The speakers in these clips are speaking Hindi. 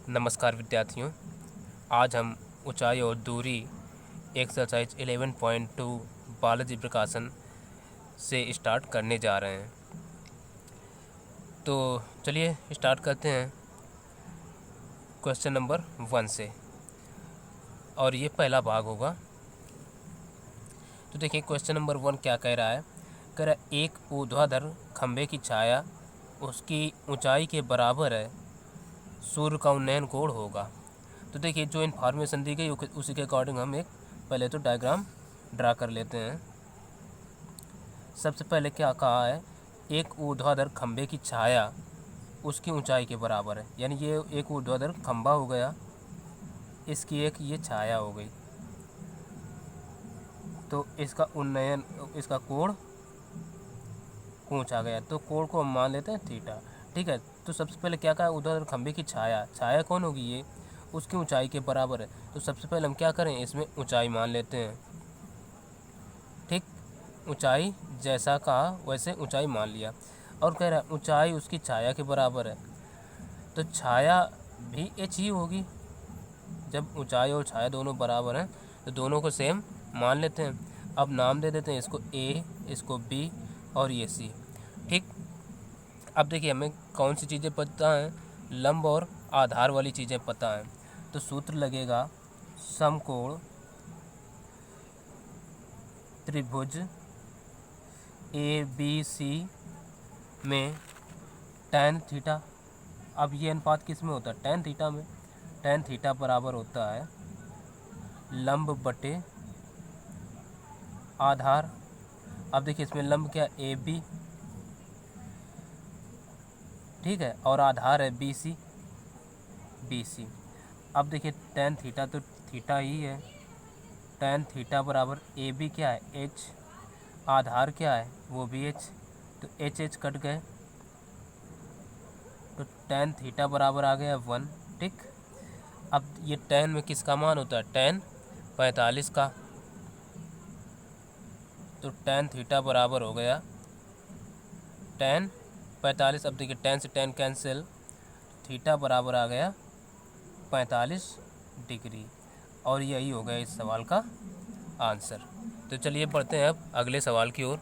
नमस्कार विद्यार्थियों, आज हम ऊंचाई और दूरी एक्सरसाइज 11.2 बालाजी प्रकाशन से स्टार्ट करने जा रहे हैं। तो चलिए स्टार्ट करते हैं क्वेश्चन नंबर 1 से, और ये पहला भाग होगा। तो देखिए क्वेश्चन नंबर 1 क्या कह रहा है। कह रहा है एक ऊर्ध्वाधर खंभे की छाया उसकी ऊंचाई के बराबर है, सूर्य का उन्नयन कोण होगा। तो देखिए जो इन्फॉर्मेशन दी गई उसी के अकॉर्डिंग हम एक पहले तो डायग्राम ड्रा कर लेते हैं। सबसे पहले क्या कहा है, एक ऊर्ध्वाधर खंभे की छाया उसकी ऊंचाई के बराबर है, यानी ये एक ऊर्ध्वाधर खंभा हो गया, इसकी एक ये छाया हो गई, तो इसका उन्नयन, इसका कोण पूछा गया, तो कोण को हम मान लेते हैं थीटा। ठीक है, तो सबसे पहले क्या कहा, ऊर्ध्वाधर खंभे की छाया कौन होगी, ये उसकी ऊंचाई के बराबर है। तो सबसे पहले हम क्या करें, इसमें ऊंचाई मान लेते हैं। ठीक, ऊंचाई जैसा कहा वैसे ऊंचाई मान लिया, और कह रहा है ऊंचाई उसकी छाया के बराबर है, तो छाया भी एच ही होगी। जब ऊंचाई और छाया दोनों बराबर हैं तो दोनों को सेम मान लेते हैं। अब नाम दे देते हैं, इसको ए, इसको बी और ये सी। ठीक, अब देखिए हमें कौन सी चीज़ें पता हैं, लंब और आधार वाली चीज़ें पता हैं। तो सूत्र लगेगा समकोण त्रिभुज ए बी सी में tan थीटा। अब ये अनुपात किस में होता है, tan थीटा में। tan थीटा बराबर होता है लंब बटे आधार। अब देखिए इसमें लंब क्या, ए बी, ठीक है, और आधार है बी सी। अब देखिए tan थीटा तो थीटा ही है, tan थीटा बराबर ए बी क्या है, एच, आधार क्या है वो भी एच, तो एच कट गए, तो tan थीटा बराबर आ गया 1। ठीक, अब ये tan में किसका मान होता है, tan 45 का, तो tan थीटा बराबर हो गया tan 45। अब देखिए tan से tan कैंसिल, थीटा बराबर आ गया 45 डिग्री, और यही हो गया इस सवाल का आंसर। तो चलिए बढ़ते हैं अब अगले सवाल की ओर।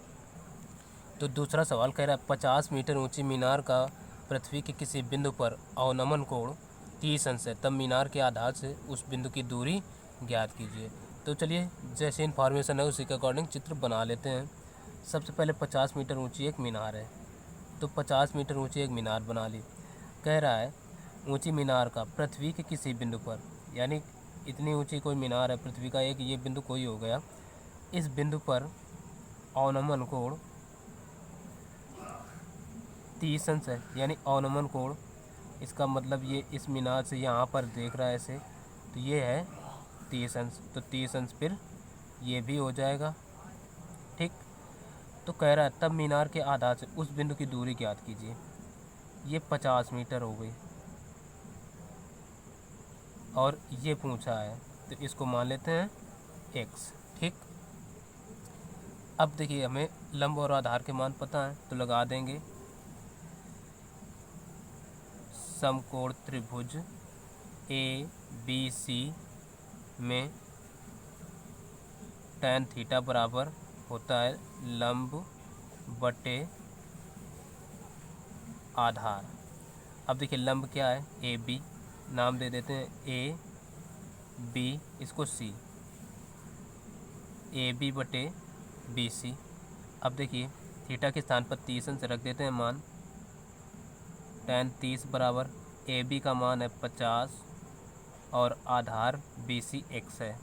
तो दूसरा सवाल कह रहा है 50 मीटर ऊंची मीनार का पृथ्वी के किसी बिंदु पर अवनमन कोण 30 अंश है, तब मीनार के आधार से उस बिंदु की दूरी ज्ञात कीजिए। तो चलिए जैसे इन्फॉर्मेशन है उसी के अकॉर्डिंग चित्र बना लेते हैं। सबसे पहले 50 मीटर ऊंची एक मीनार है, तो 50 मीटर ऊंची एक मीनार बना ली। कह रहा है ऊंची मीनार का पृथ्वी के किसी बिंदु पर, यानी इतनी ऊंची कोई मीनार है पृथ्वी का, एक ये बिंदु कोई हो गया, इस बिंदु पर अवनमन कोण 30 अंश है, यानी अवनमन कोण, इसका मतलब ये इस मीनार से यहाँ पर देख रहा है ऐसे, तो ये है 30 अंश, तो 30 अंश फिर ये भी हो जाएगा। ठीक, तो कह रहा है तब मीनार के आधार से उस बिंदु की दूरी ज्ञात कीजिए। ये 50 मीटर हो गई, और ये पूछा है तो इसको मान लेते हैं x। ठीक, अब देखिए हमें लंब और आधार के मान पता है, तो लगा देंगे समकोण त्रिभुज ए बी सी में tan थीटा बराबर होता है लंब बटे आधार। अब देखिए लंब क्या है, ए बी, नाम दे देते हैं ए बी, इसको सी, ए बी बटे बी सी। अब देखिए थीटा के स्थान पर 30 अंश रख देते हैं मान, tan 30 बराबर ए बी का मान है 50 और आधार बी सी एक्स है,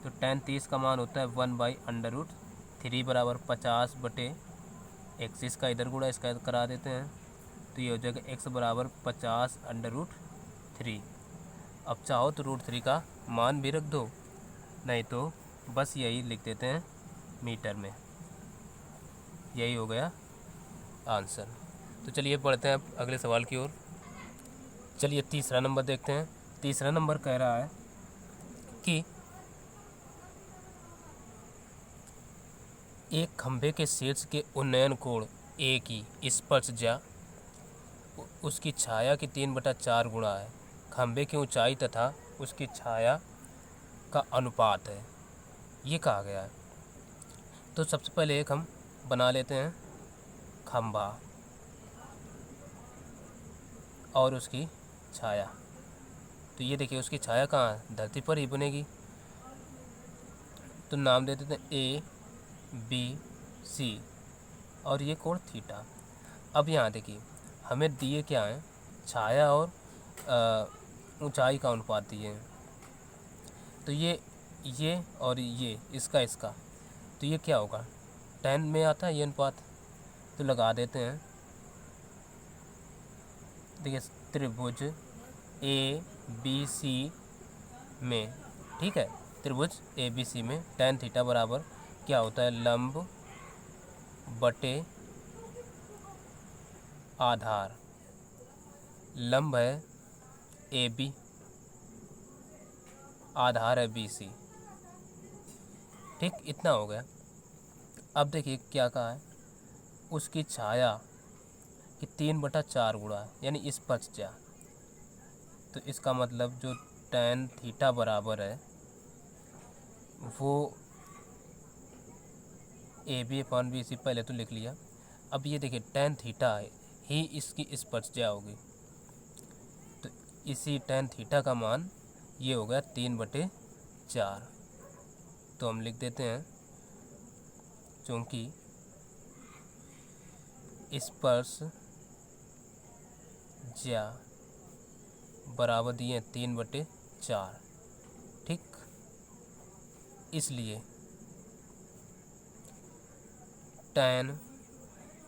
तो tan 30 का मान होता है 1/√3 बराबर 50 बटे एक्स। इसका इधर गुणा इसका इधर करा देते हैं, तो ये हो जाएगा x बराबर 50√3। अब चाहो तो √3 का मान भी रख दो, नहीं तो बस यही लिख देते हैं मीटर में। यही हो गया आंसर। तो चलिए बढ़ते हैं अब अगले सवाल की ओर। चलिए तीसरा नंबर देखते हैं। तीसरा नंबर कह रहा है कि एक खंभे के शीर्ष के उन्नयन कोण ए की स्पर्शज्या उसकी छाया की 3/4 गुणा है। खंभे की ऊंचाई तथा उसकी छाया का अनुपात है, ये कहा गया है। तो सबसे पहले एक हम बना लेते हैं खंभा और उसकी छाया। तो ये देखिए उसकी छाया कहाँ, धरती पर ही बनेगी। तो नाम दे देते हैं ABC और ये कोण थीटा। अब यहाँ देखिए हमें दिए क्या हैं, छाया और ऊंचाई का अनुपात दिए हैं। तो ये और ये इसका तो ये क्या होगा, tan में आता है ये अनुपात। तो लगा देते हैं। देखिए त्रिभुज ABC में, ठीक है, त्रिभुज ABC में tan थीटा बराबर क्या होता है, लंब बटे आधार। लंब है AB, आधार है BC। ठीक, इतना हो गया। अब देखिए क्या कहा है, उसकी छाया कि 3/4 गुणा, यानी इस पक्ष जा। तो इसका मतलब जो tan थीटा बराबर है वो AB/BC पहले तो लिख लिया। अब ये देखिए tan थीटा ही इसकी इस पक्ष जा होगी। तो इसी tan थीटा का मान ये हो गया 3/4। तो हम लिख देते हैं, क्योंकि स्पर्श ज्या बराबर दिए 3/4, ठीक, इसलिए tan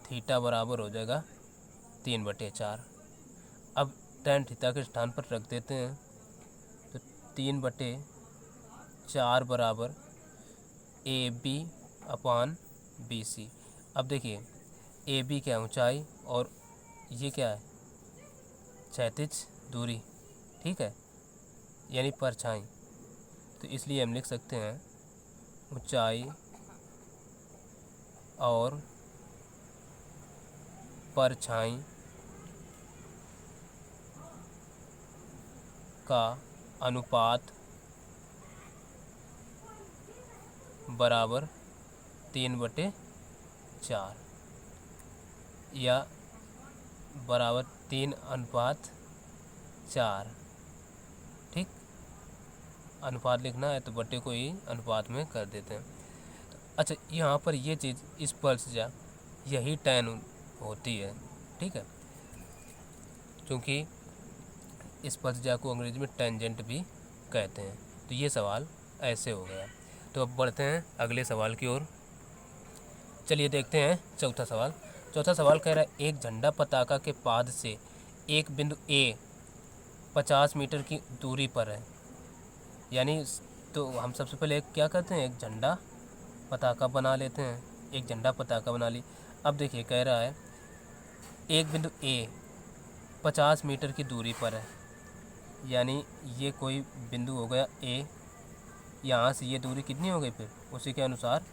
थीटा बराबर हो जाएगा 3/4। अब tan थीटा के स्थान पर रख देते हैं। तो 3/4 बराबर AB/BC। अब देखिए AB क्या है, ऊंचाई, और ये क्या है, क्षैतिज दूरी, ठीक है, यानी परछाई। तो इसलिए हम लिख सकते हैं ऊंचाई और परछाई का अनुपात बराबर 3/4 या बराबर 3/4। ठीक, अनुपात लिखना है तो बटे को ही अनुपात में कर देते हैं। तो अच्छा, यहाँ पर ये चीज़ स्पर्श जा यही tan होती है, ठीक है, क्योंकि स्पर्श जा को अंग्रेजी में टेंजेंट भी कहते हैं। तो ये सवाल ऐसे हो गया। तो अब बढ़ते हैं अगले सवाल की ओर। चलिए देखते हैं चौथा सवाल। चौथा सवाल कह रहा है, एक झंडा पताका के पाद से एक बिंदु A 50 मीटर की दूरी पर है। यानी तो हम सबसे पहले क्या करते हैं, एक झंडा पताका बना लेते हैं। एक झंडा पताका बना ली। अब देखिए कह रहा है एक बिंदु A 50 मीटर की दूरी पर है, यानी ये कोई बिंदु हो गया A। यहाँ से ये दूरी कितनी हो गई, फिर उसी के अनुसार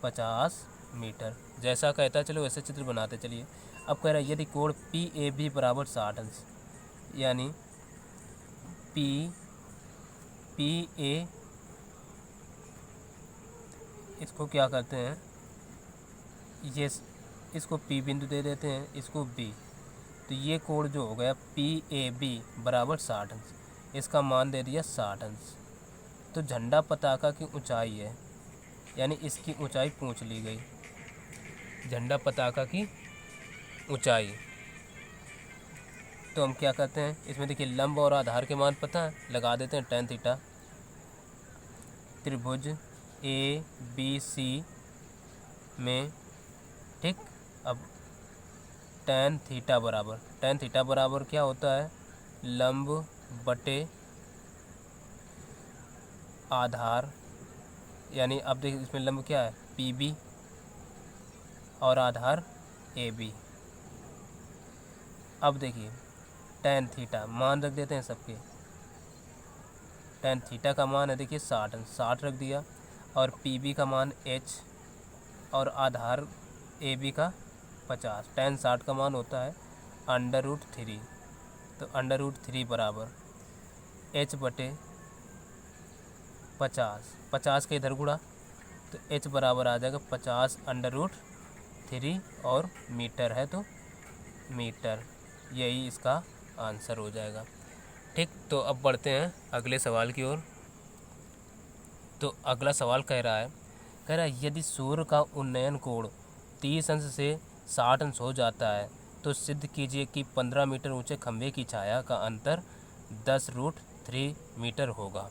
50 मीटर। जैसा कहता है चलो वैसे चित्र बनाते चलिए। अब कह रहा है यदि कोण PAB बराबर 60 अंश, यानी PA, इसको क्या करते हैं, ये इसको P बिंदु दे देते हैं, इसको B। तो ये कोण जो हो गया PAB बराबर 60 अंश, इसका मान दे दिया 60 अंश। तो झंडा पताका की ऊंचाई है, यानी इसकी ऊंचाई पूछ ली गई, झंडा पताका की ऊंचाई। तो हम क्या करते हैं, इसमें देखिए लंब और आधार के मान पता है, लगा देते हैं tan थीटा। त्रिभुज ABC में, ठीक, अब tan थीटा बराबर क्या होता है, लंब बटे आधार। यानी अब देखिए इसमें लंब क्या है PB और आधार AB। अब देखिए tan थीटा मान रख देते हैं सबके। tan थीटा का मान है देखिए 60 रख दिया, और PB का मान H और आधार AB का 50। tan 60 का मान होता है √3। तो √3 बराबर h बटे 50, 50 के इधर गुणा तो h बराबर आ जाएगा 50√3 और मीटर है तो मीटर, यही इसका आंसर हो जाएगा। ठीक, तो अब बढ़ते हैं अगले सवाल की ओर। तो अगला सवाल कह रहा है यदि सूर्य का उन्नयन कोण 30 अंश से 60 अंश हो जाता है तो सिद्ध कीजिए कि 15 मीटर ऊंचे खंभे की छाया का अंतर 10√3 मीटर होगा।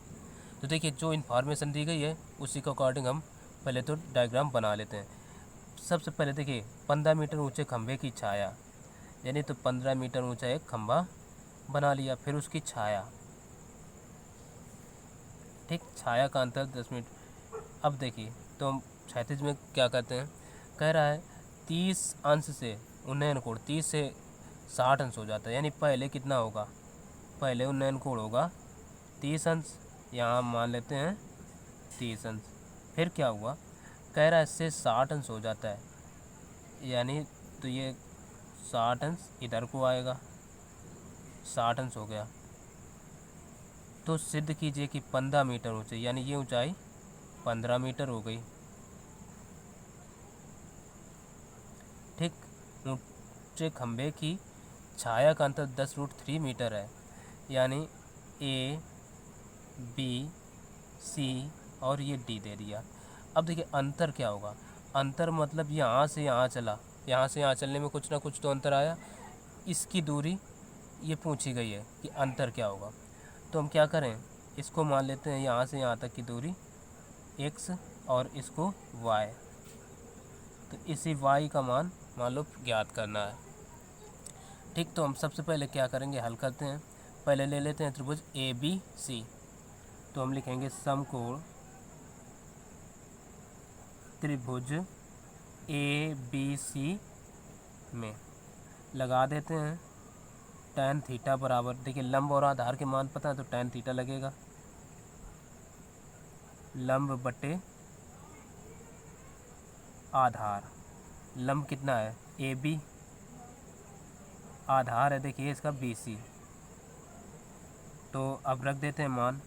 तो देखिए, जो इन्फॉर्मेशन दी गई है उसी के अकॉर्डिंग हम पहले तो डायग्राम बना लेते हैं। सबसे पहले देखिए, 15 मीटर ऊंचे खंभे की छाया, यानी तो 15 मीटर ऊंचा एक खंभा बना लिया, फिर उसकी छाया, ठीक, छाया का अंतर 10 मीटर। अब देखिए, तो हम क्षैतिज में क्या कहते हैं, कह रहा है 30 अंश से उन्नयन कोण 30 से 60 अंश हो जाता है, यानी पहले कितना होगा, पहले उन्नयन कोण होगा 30 अंश, यहाँ हम मान लेते हैं 30 अंश। फिर क्या हुआ, कह रहा है इससे 60 अंश हो जाता है, यानी तो ये 60 अंश इधर को आएगा, 60 अंश हो गया। तो सिद्ध कीजिए कि 15 मीटर ऊंचे, यानी ये ऊंचाई 15 मीटर हो गई। ठीक, ऊंचे खंभे की छाया का अंतर 10√3 मीटर है, यानी ए, बी, सी और ये डी दे दिया। अब देखिए अंतर क्या होगा, अंतर मतलब यहाँ से यहाँ चला, यहाँ से यहाँ चलने में कुछ ना कुछ तो अंतर आया, इसकी दूरी ये पूछी गई है कि अंतर क्या होगा। तो हम क्या करें, इसको मान लेते हैं यहाँ से यहाँ तक की दूरी x और इसको y। तो इसी y का मान लो ज्ञात करना है। ठीक, तो हम सबसे पहले क्या करेंगे, हल करते हैं। पहले ले लेते हैं त्रिभुज ABC। तो हम लिखेंगे समकोण त्रिभुज ABC में लगा देते हैं tan थीटा बराबर, देखिए लंब और आधार के मान पता है तो tan थीटा लगेगा, लंब बटे आधार। लंब कितना है AB, आधार है देखिए इसका BC। तो अब रख देते हैं मान,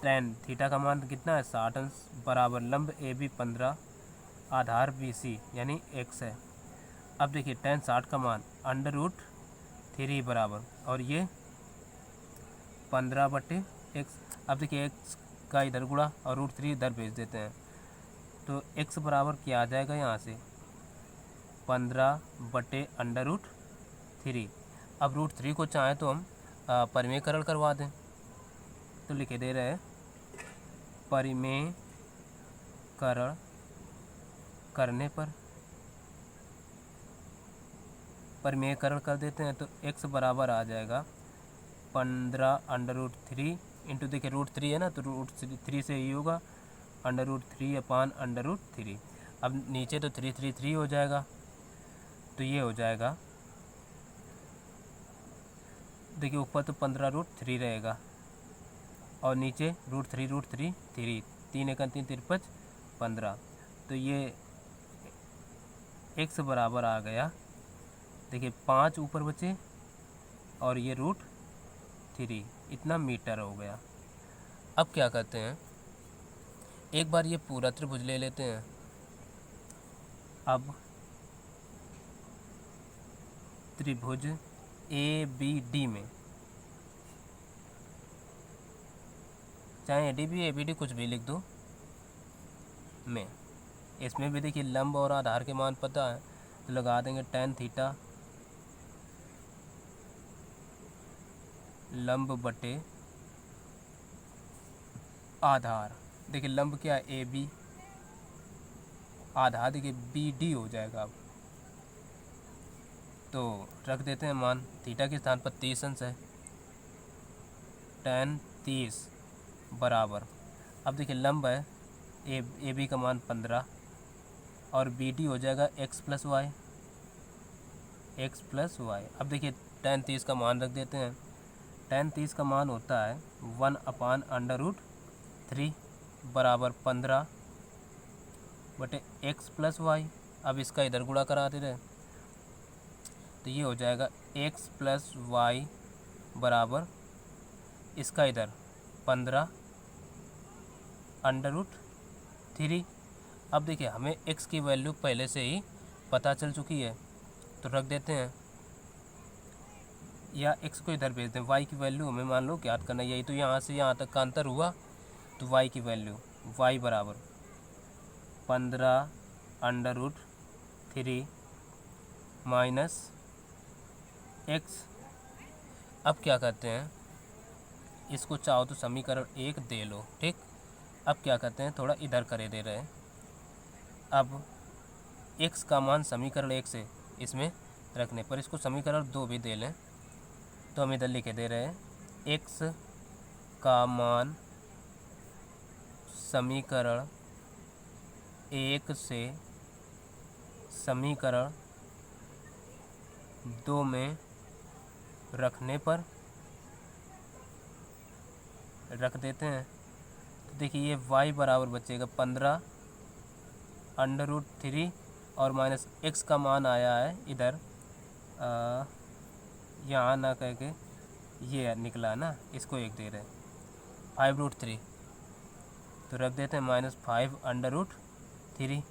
tan थीटा का मान कितना है 60 अंश बराबर लंब AB 15, आधार BC यानी x है। अब देखिए tan 60 का मान √3 बराबर, और ये 15/x। अब देखिए x का इधर गुणा और √3 इधर भेज देते हैं, तो x बराबर क्या आ जाएगा यहाँ से 15/√3। अब √3 को चाहें तो हम परिमेयकरण करवा दें, तो लिखे दे रहे हैं परिमेयकरण करने पर, परिमेयकरण कर देते हैं तो x बराबर आ जाएगा 15/√3 इंटू, देखिए √3 है ना तो √3 से ही होगा √3/√3। अब नीचे तो 3 हो जाएगा, तो ये हो जाएगा, देखिए ऊपर तो 15√3 रहेगा और नीचे √3 3, 3 × 3 = 15। तो ये x बराबर आ गया, देखिए 5 ऊपर बचे और ये √3, इतना मीटर हो गया। अब क्या करते हैं, एक बार ये पूरा त्रिभुज ले लेते हैं। अब त्रिभुज ABD में, चाहे ABD कुछ भी लिख दो में, इसमें भी देखिए लंब और आधार के मान पता है तो लगा देंगे tan थीटा लंब बटे आधार। देखिए लंब क्या है AB, आधार देखिए BD हो जाएगा। अब तो रख देते हैं मान, थीटा के स्थान पर 30 अंश है, tan 30 बराबर, अब देखिए लंब है AB का मान 15 और BD हो जाएगा x + y। अब देखिए tan 30 का मान रख देते हैं, tan 30 का मान होता है 1/√3 बराबर 15/x + y। अब इसका इधर गुणा करा दे रहे, तो ये हो जाएगा x + y बराबर इसका इधर 15 √3। अब देखिए हमें x की वैल्यू पहले से ही पता चल चुकी है, तो रख देते हैं, या x को इधर भेज दें। y की वैल्यू हमें मान लो ज्ञात करना, यही तो यहाँ से यहाँ तक का अंतर हुआ, तो y की वैल्यू y बराबर 15 √3 माइनस x। अब क्या करते हैं, इसको चाहो तो समीकरण 1 दे लो, ठीक। अब क्या करते हैं, थोड़ा इधर करे दे रहे हैं। अब x का मान समीकरण 1 से इसमें रखने पर इसको समीकरण 2 भी दे लें, तो हम इधर लिखे दे रहे हैं x का मान समीकरण 1 से समीकरण 2 में रखने पर रख देते हैं। तो देखिए ये y बराबर बचेगा 15 √3 और माइनस x का मान आया है इधर यहाँ ना करके ये निकला ना, इसको 1 दे रहे हैं 5√3, तो रख देते हैं -5 √3।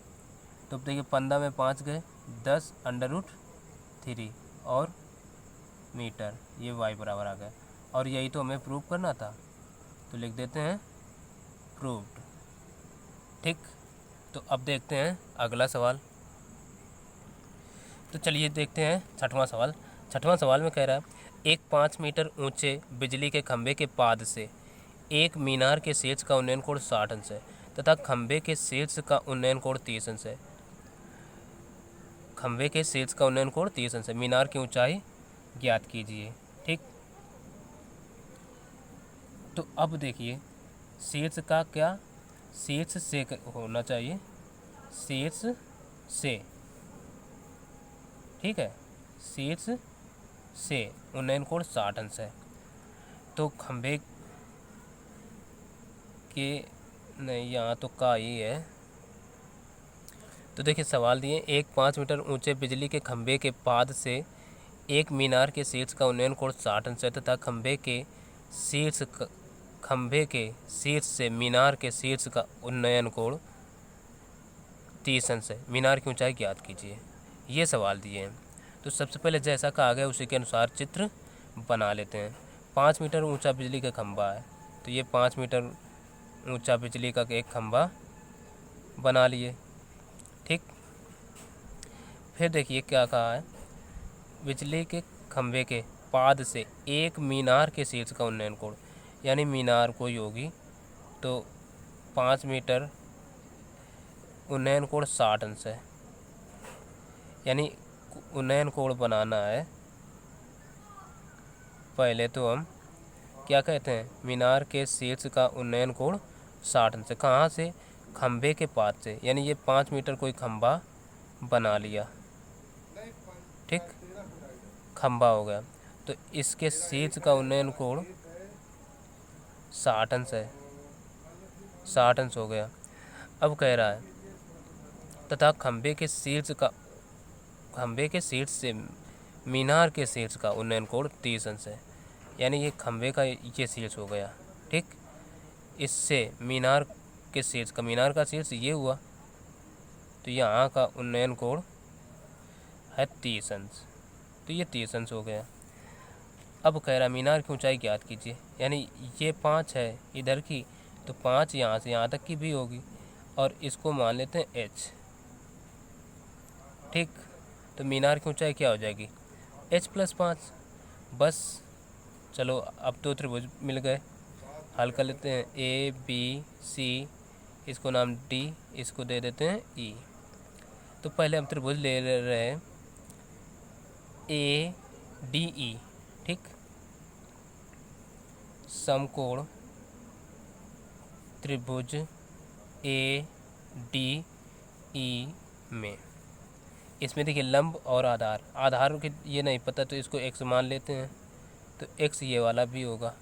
तो अब देखिए 15 में 5 गए 10 √3 और मीटर, ये y बराबर आ गया। और यही तो हमें प्रूव करना था, तो लिख देते हैं प्रूव्ड, ठीक। तो अब देखते हैं अगला सवाल। तो चलिए देखते हैं छठवां सवाल। छठवां सवाल में कह रहा है एक 5 मीटर ऊंचे बिजली के खंभे के पाद से एक मीनार के शीर्ष का उन्नयन कोण 60 अंश है तथा खंभे के शीर्ष का उन्नयन कोण 30 अंश है। खंभे के शीर्ष का उन्नयन कोण 30 अंश है। मीनार की ऊंचाई ज्ञात कीजिए, ठीक। तो अब देखिए शीर्ष का क्या, शीर्ष से होना चाहिए, शीर्ष से, ठीक है, शीर्ष से उन्नयन कोण 60 अंश है। तो खंभे के नहीं, यहाँ तो का ही है। तो देखिए सवाल दिए एक 5 मीटर ऊंचे बिजली के खंभे के पाद से एक मीनार के शीर्ष का उन्नयन कोण 60 अंश है तथा खंभे के शीर्ष से मीनार के शीर्ष का उन्नयन कोण 30 अंश है। मीनार की ऊंचाई ज्ञात कीजिए, ये सवाल दिए हैं। तो सबसे पहले जैसा कहा गया उसी के अनुसार चित्र बना लेते हैं। 5 मीटर ऊंचा बिजली का खंभा है, तो ये 5 मीटर ऊंचा बिजली का एक खंभा बना लिए, ठीक। फिर देखिए क्या कहा है, बिजली के खंभे के पाद से एक मीनार के शीर्ष का उन्नयन कोण, यानी मीनार कोई होगी, तो 5 मीटर उन्नयन कोण 60 अंश है, यानी उन्नयन कोण बनाना है। पहले तो हम क्या कहते हैं, मीनार के शीर्ष का उन्नयन कोण 60 अंश है। कहाँ से, खंभे के पाद से, यानी ये 5 मीटर कोई खंभा बना लिया, ठीक, खंभा हो गया, तो इसके शीर्ष का उन्नयन कोण 60 अंश है, 60 अंश हो गया। अब कह रहा है तथा खंभे के शीर्ष से मीनार के शीर्ष का उन्नयन कोण 30 अंश है, यानी ये खंभे का ये शीर्ष हो गया, ठीक। इससे मीनार के शीर्ष का, मीनार का शीर्ष ये हुआ, तो यहाँ का उन्नयन कोण है 30 अंश, तो ये 30 अंश हो गया। अब कह रहा मीनार की ऊंचाई ज्ञात कीजिए, यानी ये 5 है इधर की, तो 5 यहाँ से यहाँ तक की भी होगी, और इसको मान लेते हैं h, ठीक। तो मीनार की ऊंचाई क्या हो जाएगी, h + 5। बस चलो अब तो त्रिभुज मिल गए, हल कर लेते हैं। ABC, इसको नाम D, इसको दे देते हैं E। तो पहले हम त्रिभुज ले रहे हैं ADE, ठीक, समकोण त्रिभुज ADE में, इसमें देखिए लंब और आधार के ये नहीं पता, तो इसको x मान लेते हैं, तो x ये वाला भी होगा,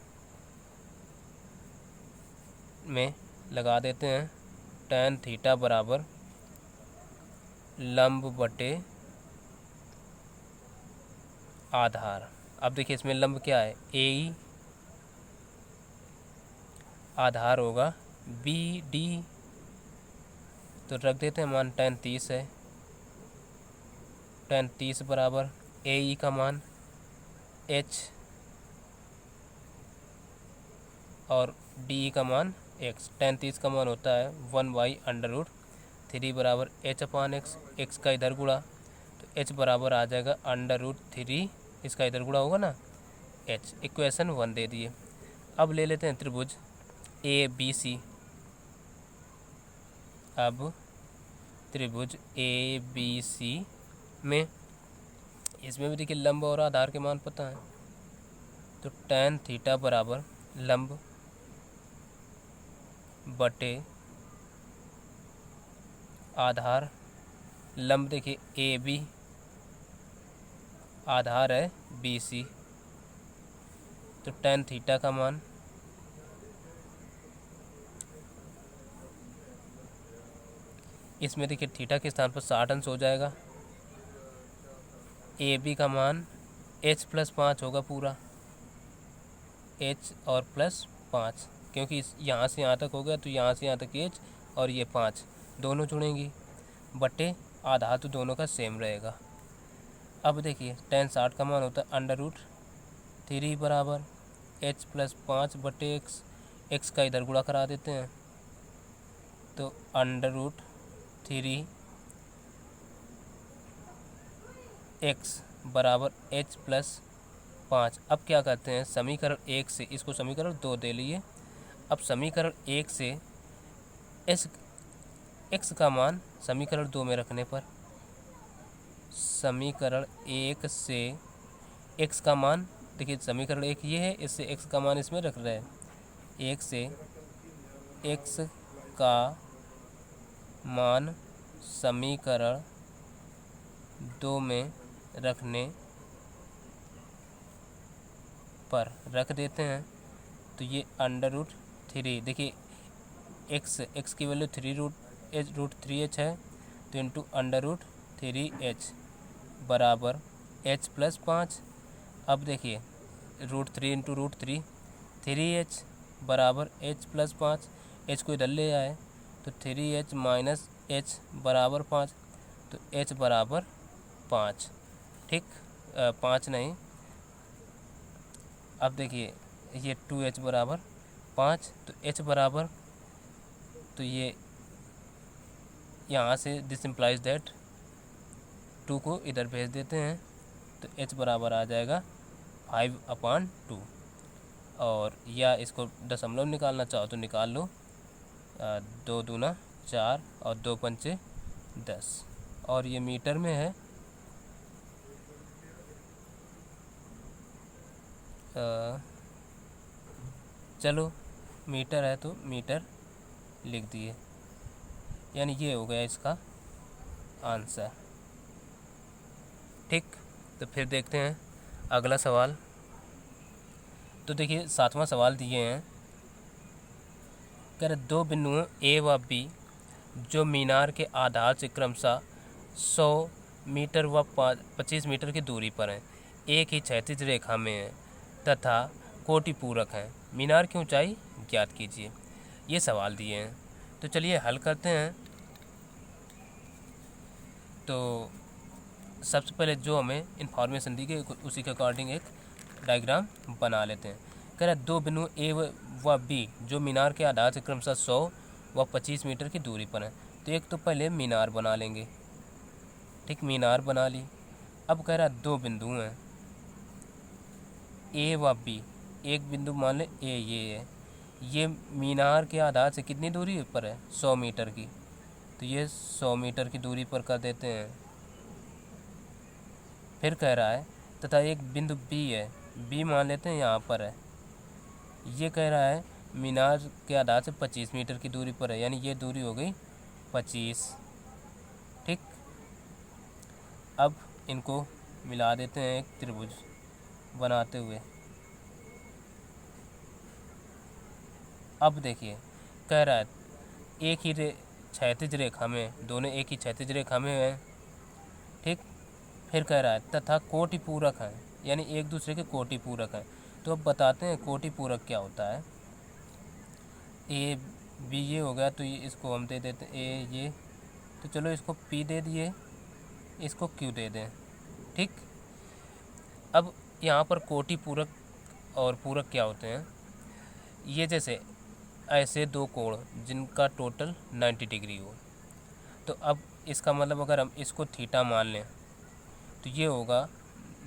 में लगा देते हैं tan थीटा बराबर लंब बटे आधार। अब देखिए इसमें लंब क्या है, AE, आधार होगा बी डी, तो रख देते हैं मान tan 30 है, tan 30 बराबर ए ई का मान h और डी ई का मान x। tan 30 का मान होता है 1/√3 बराबर h अपान एक्स, एक्स का इधर गुणा तो h बराबर आ जाएगा √3, इसका इधर गुणा होगा ना h। इक्वेशन 1 दे दिए। अब ले लेते हैं त्रिभुज ए बी सी। अब त्रिभुज ए बी सी में इसमें भी देखिए लंब और आधार के मान पता है, तो tan थीटा बराबर लंब बटे आधार। लंब देखिए ए बी, आधार है बी सी, तो tan थीटा का मान इसमें देखिए थीटा के स्थान पर 60 अंश हो जाएगा। ए बी का मान h + 5 होगा पूरा, h और +5, क्योंकि यहाँ से यहाँ तक हो गया तो यहाँ से यहाँ तक h और ये 5 दोनों जुड़ेंगी, बटे आधार तो दोनों का सेम रहेगा। अब देखिए tan 60 का मान होता है √3 बराबर h + 5 बटे x, x का इधर गुणा करा देते हैं तो √3 x बराबर h + 5। अब क्या करते हैं समीकरण 1 से, इसको समीकरण 2 दे लिए। अब समीकरण 1 से x का मान समीकरण 2 में रखने पर, समीकरण 1 से x का मान देखिए समीकरण 1 ये है, इससे x का मान इसमें रख रहे हैं। 1 से x का मान समीकरण 2 में रखने पर रख देते हैं तो ये √3 देखिए x की वैल्यू √3h है, तो इंटू √3h बराबर h + 5। अब देखिए √3 इंटू √3 3h बराबर h + 5, h को इधर ले आए तो 3h - h बराबर 5, तो h बराबर 5। ठीक, 5 नहीं, अब देखिए ये 2h बराबर 5, तो h बराबर, तो ये यहाँ से दिस इम्प्लाइज दैट 2 को इधर भेज देते हैं तो h बराबर आ जाएगा 5/2। और या इसको दशमलव निकालना चाहो तो निकाल लो, 2 दूना 4 और 2 पंचे 10, और ये मीटर में है। चलो मीटर है तो मीटर लिख दिए, यानी ये हो गया इसका आंसर। ठीक, तो फिर देखते हैं अगला सवाल। तो देखिए 7वां सवाल दिए हैं, कह रहे 2 बिंदुओं ए व बी जो मीनार के आधार से क्रमशः 100 मीटर व 25 मीटर की दूरी पर हैं, एक ही क्षैतिज रेखा में हैं तथा कोटि पूरक हैं। मीनार की ऊंचाई ज्ञात कीजिए। ये सवाल दिए हैं, तो चलिए हल करते हैं। तो सबसे पहले जो हमें इन्फॉर्मेशन दी गई उसी के अकॉर्डिंग एक डायग्राम बना लेते हैं। कह रहा है 2 बिंदु ए व बी जो मीनार के आधार से क्रमशः 100 व 25 मीटर की दूरी पर हैं। तो एक तो पहले मीनार बना लेंगे। ठीक, मीनार बना ली। अब कह रहा है 2 बिंदु हैं ए व बी, एक बिंदु मान ले ए ये है, ये मीनार के आधार से कितनी दूरी पर है 100 मीटर की, तो ये 100 मीटर की दूरी पर कर देते हैं। फिर कह रहा है तथा एक बिंदु बी है, बी मान लेते हैं यहाँ पर है, ये कह रहा है मीनार के आधार से 25 मीटर की दूरी पर है, यानी ये दूरी हो गई 25। ठीक, अब इनको मिला देते हैं एक त्रिभुज बनाते हुए। अब देखिए कह रहा है एक ही क्षैतिज रेखा में, दोनों एक ही क्षैतिज रेखा में हैं। ठीक, फिर कह रहा है तथा कोटि पूरक हैं, यानी एक दूसरे के कोटि पूरक हैं। तो अब बताते हैं कोटि पूरक क्या होता है। ए बी ये हो गया, तो ये इसको हम दे देते हैं ए ये, तो चलो इसको पी दे दिए, इसको क्यू दे दें। ठीक, अब यहाँ पर कोटि पूरक और पूरक क्या होते हैं, ये जैसे ऐसे दो कोण जिनका टोटल 90 डिग्री हो, तो अब इसका मतलब अगर हम इसको थीटा मान लें तो ये होगा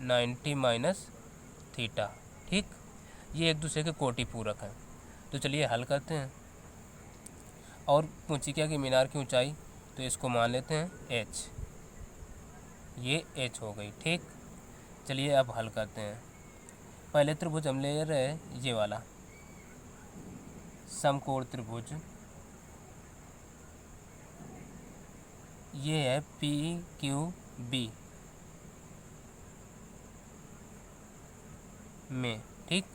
90 माइनस थीटा। ठीक, ये एक दूसरे के कोटि पूरक हैं। तो चलिए हल करते हैं। और पूछी क्या कि मीनार की ऊंचाई, तो इसको मान लेते हैं h, ये h हो गई। ठीक, चलिए अब हल करते हैं। पहले त्रिभुज हम ले रहे हैं ये वाला समकोण त्रिभुज, ये है पी क्यू बी में। ठीक,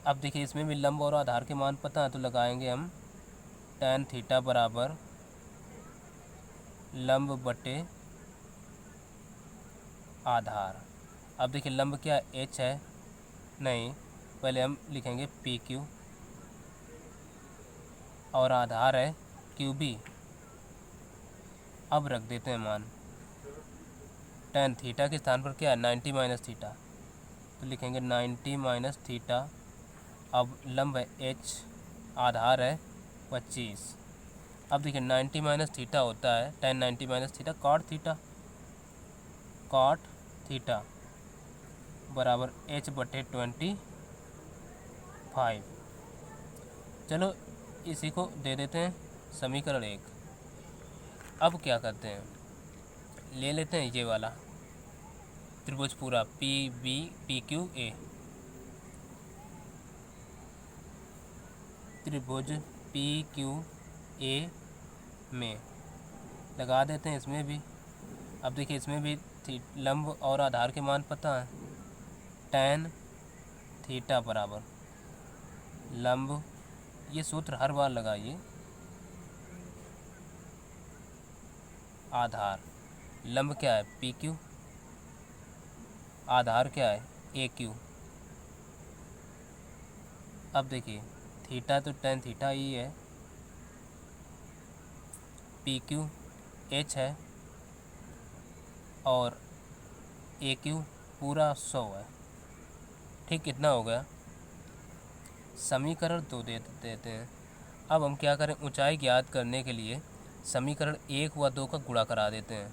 अब देखिए इसमें भी लंब और आधार के मान पता है, तो लगाएंगे हम tan थीटा बराबर लंब बटे आधार। अब देखिए लंब क्या h है, नहीं, पहले हम लिखेंगे पी क्यू और आधार है क्यू बी। अब रख देते हैं मान, tan थीटा के स्थान पर क्या है 90 माइनस थीटा, तो लिखेंगे 90 माइनस थीटा। अब लंब है h, आधार है 25। अब देखिए 90 माइनस थीटा होता है tan 90 minus theta cot theta, cot theta बराबर h बटे 25। चलो इसी को दे देते हैं समीकरण 1। अब क्या करते हैं, ले लेते हैं ये वाला त्रिभुज पूरा P B P Q A, त्रिभुज पी क्यू ए में लगा देते हैं इसमें भी। अब देखिए इसमें भी लंब और आधार के मान पता है, tan थीटा बराबर लंब, ये सूत्र हर बार लगाइए, आधार, लंब क्या है पी क्यू, आधार क्या है ए क्यू। अब देखिए थीटा तो tan थीटा ही है, पी क्यू एच है और ए क्यू पूरा 100 है। ठीक, कितना हो गया, समीकरण 2 दे देते हैं। अब हम क्या करें, ऊंचाई ज्ञात करने के लिए समीकरण 1 व 2 का गुणा करा देते हैं।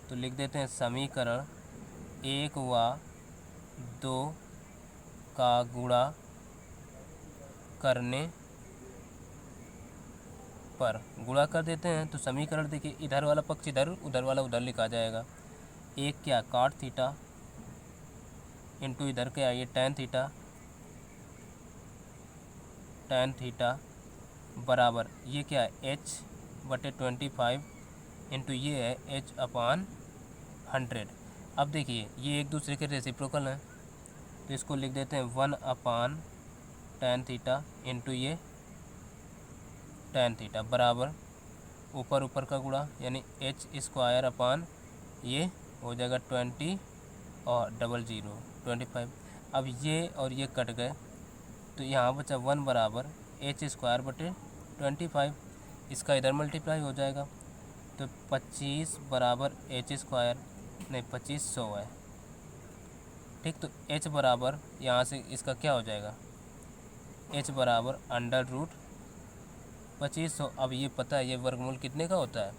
तो लिख देते हैं समीकरण 1 व 2 का गुणा करने पर गुणा कर देते हैं, तो समीकरण देखिए इधर वाला पक्ष इधर, उधर वाला उधर लिखा जाएगा। एक क्या cot थीटा इंटू इधर क्या ये tan थीटा बराबर ये क्या है h बटे 25 इंटू ये है h अपान 100। अब देखिए ये एक दूसरे के रेसिप्रोकल हैं, तो इसको लिख देते हैं 1 अपान tan थीटा इंटू ये tan थीटा बराबर ऊपर ऊपर का गुणा यानी h स्क्वायर अपान ये हो जाएगा 20 और 25। अब ये और ये कट गए, तो यहाँ बचा 1 बराबर h स्क्वायर बटे 25, इसका इधर मल्टीप्लाई हो जाएगा, तो 25 बराबर h स्क्वायर, नहीं 2500 है। ठीक, तो h बराबर यहाँ से इसका क्या हो जाएगा, h बराबर अंडर रूट 2500। अब ये पता है ये वर्गमूल कितने का होता है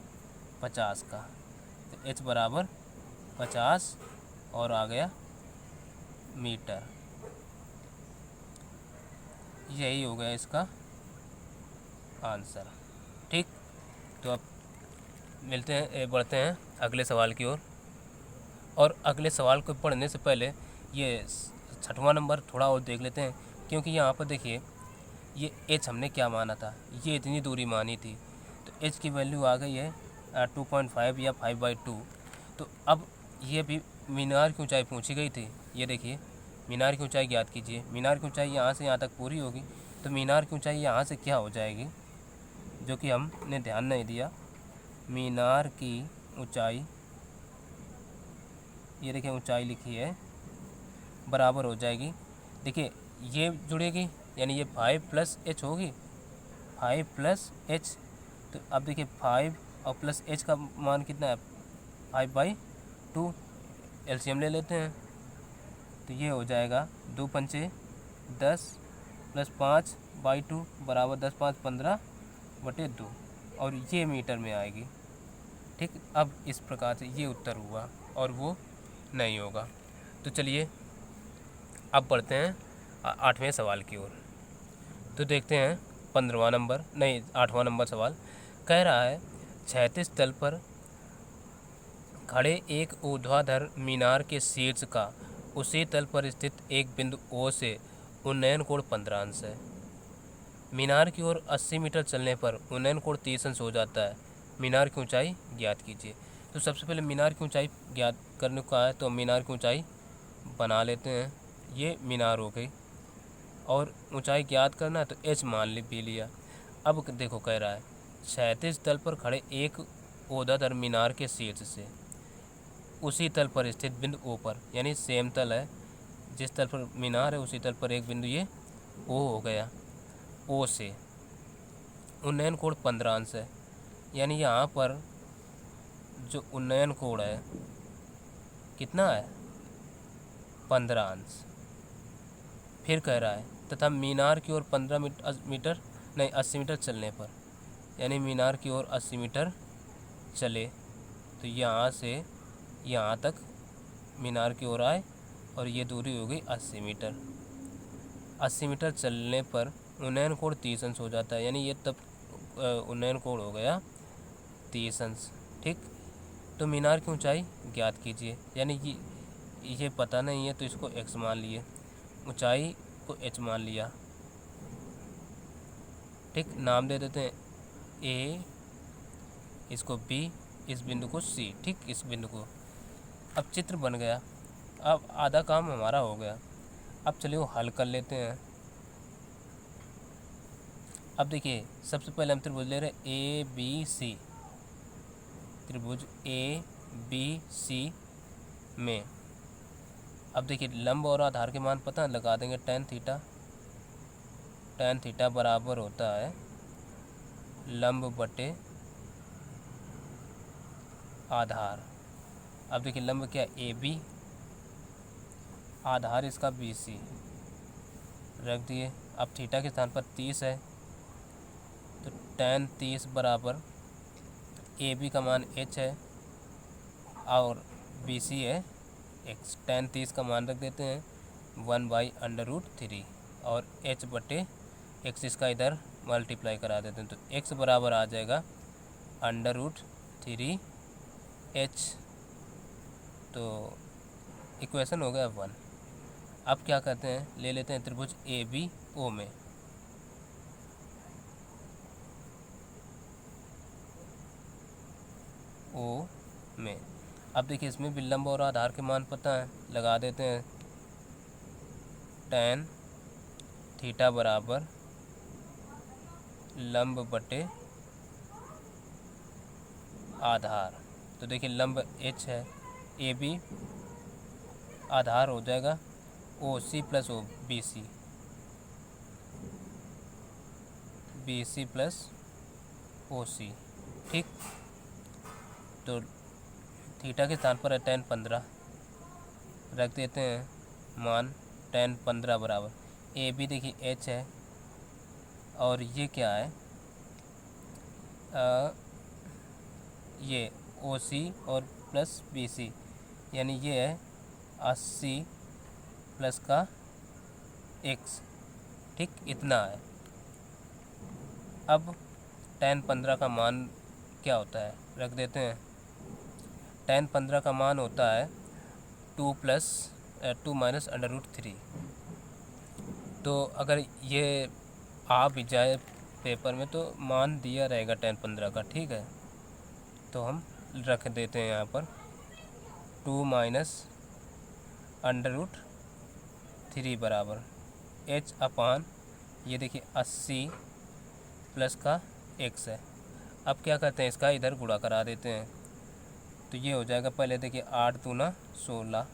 50 का, तो h बराबर 50 और आ गया मीटर। यही हो गया इसका आंसर। ठीक, तो अब मिलते हैं, बढ़ते हैं अगले सवाल की ओर। और अगले सवाल को पढ़ने से पहले ये 6वां नंबर थोड़ा और देख लेते हैं, क्योंकि यहाँ पर देखिए ये h हमने क्या माना था, ये इतनी दूरी मानी थी, तो h की वैल्यू आ गई है 2.5 या 5/2। तो अब ये भी मीनार की ऊंचाई पूछी गई थी, ये देखिए मीनार की ऊंचाई ज्ञात कीजिए। मीनार की ऊंचाई यहाँ से यहाँ तक पूरी होगी, तो मीनार की ऊंचाई यहाँ से क्या हो जाएगी, जो कि हमने ध्यान नहीं दिया। मीनार की ऊंचाई, ये देखिए ऊंचाई लिखी है, बराबर हो जाएगी, देखिए ये जुड़ेगी यानी ये 5 प्लस एच होगी, 5 प्लस एच। तो अब देखिए 5 और प्लस एच का मान कितना है, 5/2। एलसीएम ले लेते हैं, तो ये हो जाएगा 2 पंचे 10 प्लस 5/2 बराबर 10 5 15/2, और ये मीटर में आएगी। ठीक, अब इस प्रकार से ये उत्तर हुआ और वो नहीं होगा। तो चलिए अब पढ़ते हैं 8वें सवाल की ओर। तो देखते हैं 8वां नंबर सवाल कह रहा है, क्षैतिज तल पर खड़े एक ऊर्ध्वाधर मीनार के शीर्ष का उसी तल पर स्थित एक बिंदु O से उन्नयन कोण 15 अंश है। मीनार की ओर 80 मीटर चलने पर उन्नयन कोण 30 अंश हो जाता है। मीनार की ऊंचाई ज्ञात कीजिए। तो सबसे पहले मीनार की ऊंचाई ज्ञात करने को है, तो मीनार की ऊंचाई बना लेते हैं। ये मीनार हो गई और ऊंचाई ज्ञात करना है तो h मान भी लिया। अब देखो कह रहा है, क्षैतिज तल पर खड़े एक ऊर्ध्वाधर मीनार के शीर्ष से उसी तल पर स्थित बिंदु O पर, यानी सेम तल है, जिस तल पर मीनार है उसी तल पर एक बिंदु ये O हो गया। O से उन्नयन कोण 15 अंश है, यानी यहाँ पर जो उन्नयन कोण है कितना है, 15 अंश। फिर कह रहा है तथा मीनार की ओर 80 मीटर चलने पर, यानी मीनार की ओर 80 मीटर चले, तो यहाँ से यहाँ तक मीनार की ओर आए और ये दूरी हो गई 80 मीटर। 80 मीटर चलने पर उन्नयन कोण 30 अंश हो जाता है, यानी ये तब उन्नयन कोण हो गया 30 अंश। ठीक, तो मीनार की ऊंचाई ज्ञात कीजिए, यानी कि ये पता नहीं है तो इसको x मान लिए, ऊंचाई को h मान लिया। ठीक, नाम दे देते हैं A, इसको B, इस बिंदु को C। ठीक, इस बिंदु को, अब चित्र बन गया, अब आधा काम हमारा हो गया। अब चलिए वो हल कर लेते हैं। अब देखिए सबसे पहले हम त्रिभुज ले रहे हैं ABC, त्रिभुज ABC में। अब देखिए लंब और आधार के मान पता है, लगा देंगे tan थीटा बराबर होता है लंब बटे आधार। अब देखिए लंब क्या AB, आधार इसका BC रख दिए। अब थीटा के स्थान पर 30 है, तो tan 30 बराबर AB का मान h है और BC है x। tan 30 का मान रख देते हैं 1/√3 और h बटे x, इसका इधर मल्टीप्लाई करा देते हैं, तो x बराबर आ जाएगा √3h। तो इक्वेशन हो गया 1। अब क्या करते हैं, ले लेते हैं त्रिभुज ABO में। अब देखिए इसमें भी लंब और आधार के मान पता है, लगा देते हैं tan थीटा बराबर लंब बटे आधार। तो देखिए लंब h है, AB, आधार हो जाएगा OC plus BC plus OC। ठीक, तो थीटा के स्थान पर है tan 15, रख देते हैं मान tan 15 बराबर AB, देखिए h है और ये क्या है, ये OC और प्लस BC, यानी ये है 80 प्लस का x। ठीक, इतना है। अब tan 15 का मान क्या होता है, रख देते हैं tan 15 का मान होता है 2 माइनस √3। तो अगर ये आ भी जाए पेपर में तो मान दिया रहेगा tan 15 का। ठीक है, तो हम रख देते हैं यहाँ पर 2 माइनस √3 बराबर h अपान, ये देखिए 80 प्लस का x है। अब क्या करते हैं, इसका इधर गुणा करा देते हैं, तो ये हो जाएगा, पहले देखिए 8 दूना 16,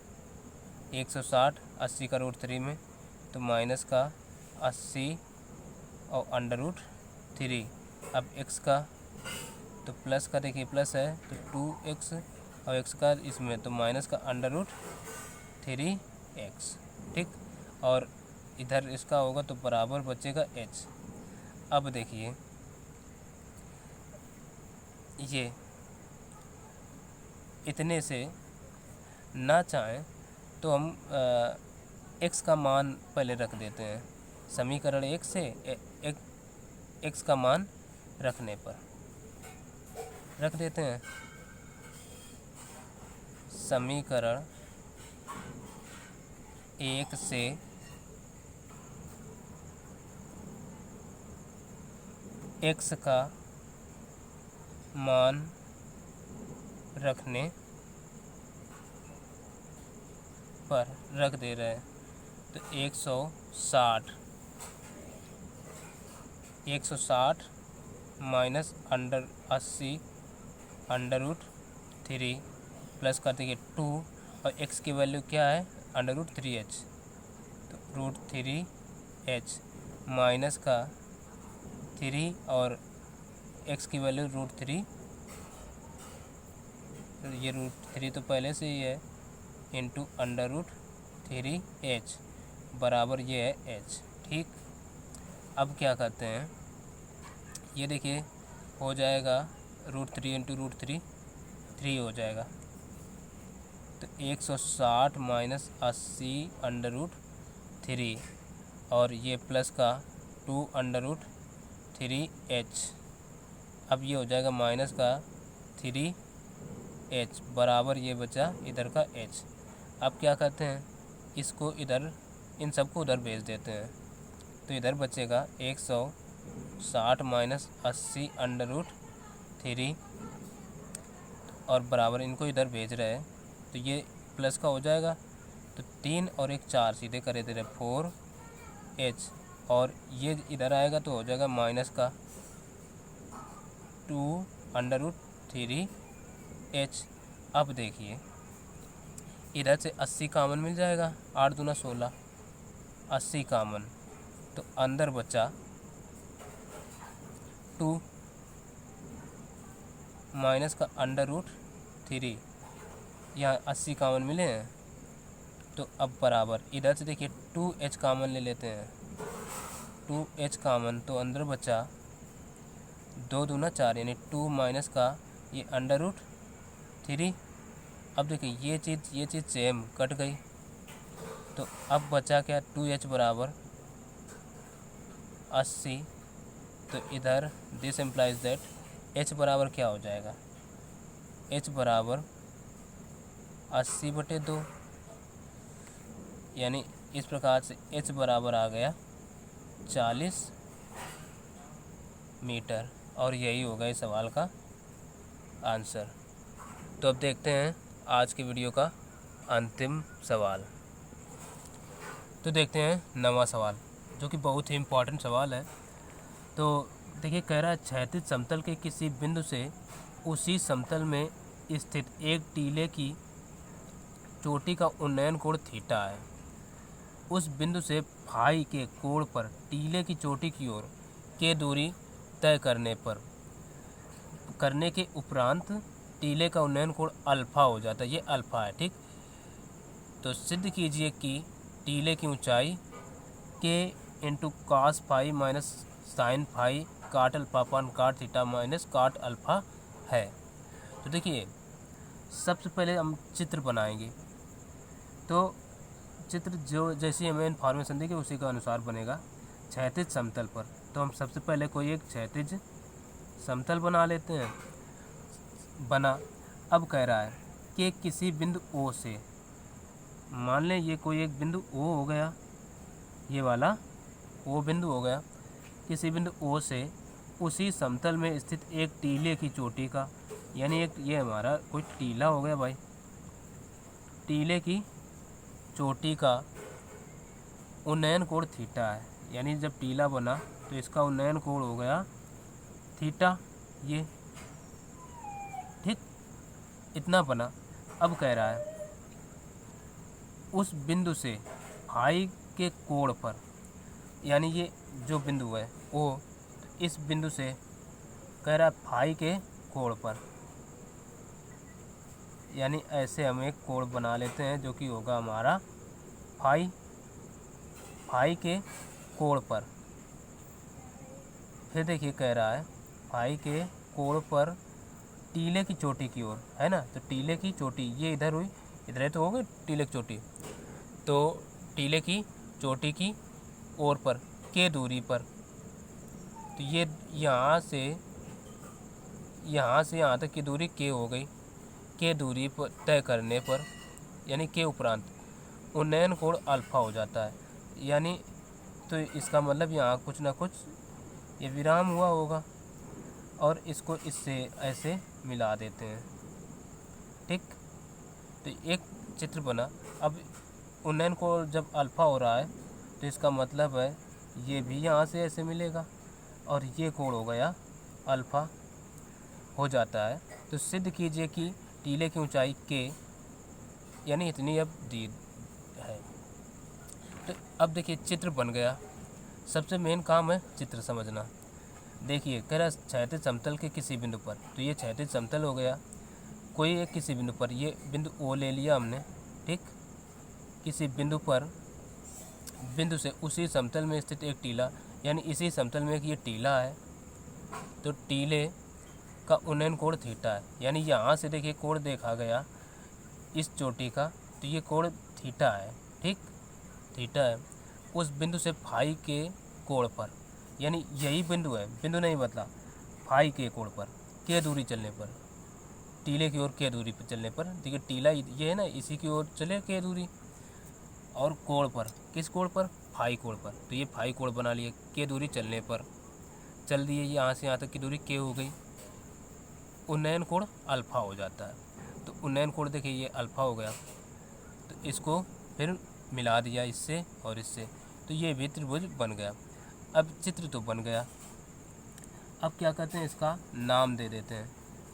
160, 80 का √3 में, तो माइनस का 80 और √3। अब x का तो प्लस का देखिए प्लस है तो 2x और x का इसमें तो माइनस का √3x। ठीक, और इधर इसका होगा तो बराबर बचेगा h। अब देखिए ये इतने से ना चाहें तो हम x का मान पहले रख देते हैं। समीकरण 1 से x का मान रखने पर रख देते हैं। समीकरण 1 से x का मान रखने पर रख दे रहे हैं तो 160 माइनस √80 √3 प्लस कर देंगे 2 और x की वैल्यू क्या है √3h तो √3h माइनस का 3 और x की वैल्यू √3 तो ये √3 तो पहले से ही है इंटू √3h बराबर ये है h। ठीक, अब क्या करते हैं ये देखिए हो जाएगा √3 इंटू √3 3 हो जाएगा तो 160 माइनस 80 √3 और ये प्लस का 2 √3h। अब ये हो जाएगा माइनस का 3h बराबर ये बचा इधर का h। अब क्या करते हैं इसको इधर इन सबको उधर भेज देते हैं तो इधर बचेगा 160 माइनस 80 √3 और बराबर इनको इधर भेज रहे हैं तो ये प्लस का हो जाएगा तो 3 और 1 4 सीधे करे दे रहे 4h और ये इधर आएगा तो हो जाएगा माइनस का 2 √3h। अब देखिए इधर से 80 कामन मिल जाएगा 8 दूना 16 80 कामन तो अंदर बचा 2 माइनस का √3 यहाँ 80 कामन मिले हैं तो अब बराबर इधर से देखिए 2h कामन ले लेते हैं 2h कामन तो अंदर बचा 2 दूना 4 यानी 2 माइनस का ये √3। अब देखिए ये चीज़ सेम कट गई तो अब बचा क्या 2h बराबर 80 तो इधर दिस इम्प्लाइज दैट h बराबर क्या हो जाएगा h बराबर 80/2 यानी इस प्रकार से h बराबर आ गया 40 मीटर और यही होगा इस सवाल का आंसर। तो अब देखते हैं आज की वीडियो का अंतिम सवाल। तो देखते हैं 9वां सवाल जो कि बहुत ही इम्पोर्टेंट सवाल है। तो देखिए कह रहा है क्षैतिज समतल के किसी बिंदु से उसी समतल में स्थित एक टीले की चोटी का उन्नयन कोण थीटा है। उस बिंदु से फाई के कोण पर टीले की चोटी की ओर के दूरी तय करने के उपरांत टीले का उन्नयन कोण अल्फा हो जाता है। ये अल्फा है। ठीक, तो सिद्ध कीजिए कि टीले की ऊंचाई के into cos phi minus sine phi cot alpha पान काट थीटा माइनस काट अल्फा है। तो देखिए सबसे पहले हम चित्र बनाएंगे तो चित्र जो जैसी हमें इन्फॉर्मेशन देगी उसी के अनुसार बनेगा। क्षैतिज समतल पर तो हम सबसे पहले कोई एक क्षैतिज समतल बना लेते हैं। बना। अब कह रहा है कि किसी बिंदु O से मान लें ये कोई एक बिंदु O हो गया, ये वाला O बिंदु हो गया। किसी बिंदु O से उसी समतल में स्थित एक टीले की चोटी का यानी एक ये हमारा कोई टीला हो गया भाई, टीले की चोटी का उन्नयन कोण थीटा है। यानी जब टीला बना तो इसका उन्नयन कोण हो गया थीटा। ये ठीक इतना बना। अब कह रहा है उस बिंदु से फाई के कोण पर यानी ये जो बिंदु है वो इस बिंदु से कह रहा है फाई के कोण पर, यानी ऐसे हम एक कोण बना लेते हैं जो कि होगा हमारा फाई के कोण पर। फिर देखिए कह रहा है फाई के कोण पर टीले की चोटी की ओर, है ना। तो टीले की चोटी ये इधर हुई, इधर तो हो गई टीले की चोटी, तो टीले की चोटी की ओर पर के दूरी पर, तो ये यहाँ से यहाँ तक की दूरी के हो गई। के दूरी पर तय करने पर यानी के उपरांत उन्नयन कोण अल्फा हो जाता है। यानी तो इसका मतलब यहाँ कुछ ना कुछ ये विराम हुआ होगा और इसको इससे ऐसे मिला देते हैं। ठीक, तो एक चित्र बना। अब उन्नयन कोण जब अल्फा हो रहा है तो इसका मतलब है ये भी यहाँ से ऐसे मिलेगा और ये कोण हो गया अल्फा हो जाता है। तो सिद्ध कीजिए कि टीले की ऊंचाई के यानी इतनी अब दी है। तो अब देखिए चित्र बन गया। सबसे मेन काम है चित्र समझना। देखिए कह रहा क्षैतिज समतल के किसी बिंदु पर, तो ये क्षैतिज समतल हो गया। कोई एक किसी बिंदु पर, ये बिंदु ओ ले लिया हमने। ठीक, किसी बिंदु पर, बिंदु से उसी समतल में स्थित एक टीला, यानी इसी समतल में एक ये टीला है, तो टीले का उन्नयन कोण थीटा है। यानी यहाँ से देखिए कोण देखा गया इस चोटी का, तो ये कोण थीटा है। ठीक, थीटा है उस बिंदु से फाई के कोण पर, यानी यही बिंदु है, बिंदु नहीं बदला, फाई के कोण पर के दूरी चलने पर, टीले की ओर के दूरी पर चलने पर, देखिए टीला ये है ना, इसी की ओर चले के दूरी, और कोण पर, किस कोण पर, फाई कोण पर, तो ये फाई कोण बना लिए। के दूरी चलने पर चल दिए, यहाँ से यहाँ तक की दूरी के हो गई, उन्नयन कोण अल्फा हो जाता है। तो उन्नयन कोण देखिए ये अल्फा हो गया, तो इसको फिर मिला दिया इससे और इससे, तो ये भी त्रिभुज बन गया। अब चित्र तो बन गया, अब क्या करते हैं, इसका नाम दे देते हैं।